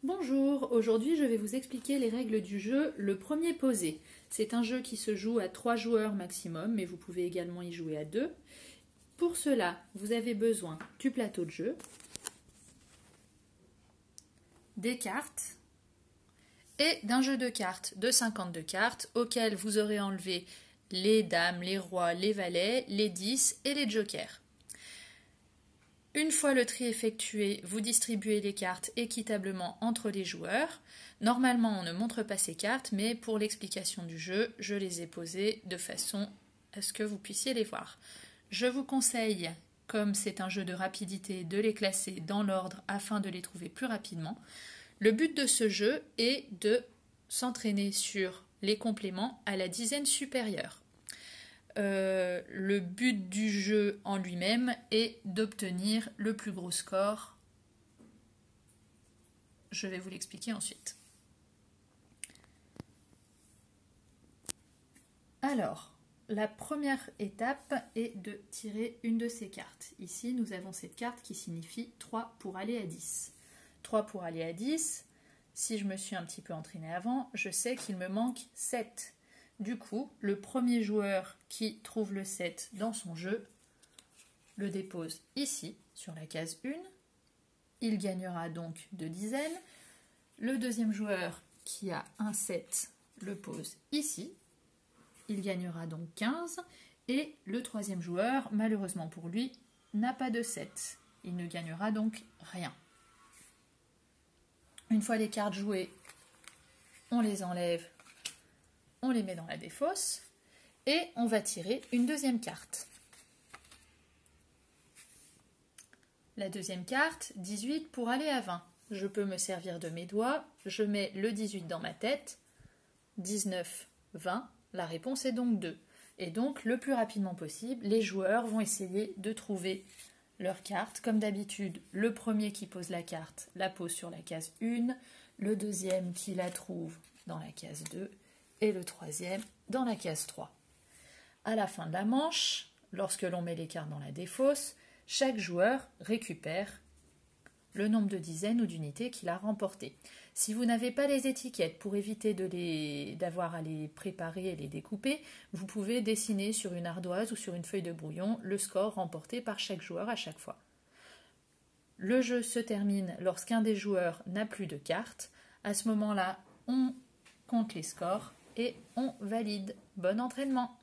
Bonjour, aujourd'hui je vais vous expliquer les règles du jeu Le Premier Posé. C'est un jeu qui se joue à 3 joueurs maximum, mais vous pouvez également y jouer à 2. Pour cela, vous avez besoin du plateau de jeu, des cartes et d'un jeu de cartes de 52 cartes auquel vous aurez enlevé les dames, les rois, les valets, les 10 et les jokers. Une fois le tri effectué, vous distribuez les cartes équitablement entre les joueurs. Normalement, on ne montre pas ces cartes, mais pour l'explication du jeu, je les ai posées de façon à ce que vous puissiez les voir. Je vous conseille, comme c'est un jeu de rapidité, de les classer dans l'ordre afin de les trouver plus rapidement. Le but de ce jeu est de s'entraîner sur les compléments à la dizaine supérieure. Le but du jeu en lui-même est d'obtenir le plus gros score. Je vais vous l'expliquer ensuite. Alors, la première étape est de tirer une de ces cartes. Ici, nous avons cette carte qui signifie 3 pour aller à 10. 3 pour aller à 10, si je me suis un petit peu entraînée avant, je sais qu'il me manque 7. Du coup, le premier joueur qui trouve le 7 dans son jeu le dépose ici, sur la case 1. Il gagnera donc 2 dizaines. Le deuxième joueur qui a un 7 le pose ici. Il gagnera donc 15. Et le troisième joueur, malheureusement pour lui, n'a pas de 7. Il ne gagnera donc rien. Une fois les cartes jouées, on les enlève. On les met dans la défausse et on va tirer une deuxième carte. La deuxième carte, 18 pour aller à 20. Je peux me servir de mes doigts, je mets le 18 dans ma tête, 19, 20, la réponse est donc 2. Et donc le plus rapidement possible, les joueurs vont essayer de trouver leur carte. Comme d'habitude, le premier qui pose la pose sur la case 1, le deuxième qui la trouve dans la case 2, et le troisième dans la case 3. À la fin de la manche, lorsque l'on met les cartes dans la défausse, chaque joueur récupère le nombre de dizaines ou d'unités qu'il a remportées. Si vous n'avez pas les étiquettes pour éviter d'avoir à les préparer et les découper, vous pouvez dessiner sur une ardoise ou sur une feuille de brouillon le score remporté par chaque joueur à chaque fois. Le jeu se termine lorsqu'un des joueurs n'a plus de cartes. À ce moment-là, on compte les scores et on valide. Bon entraînement!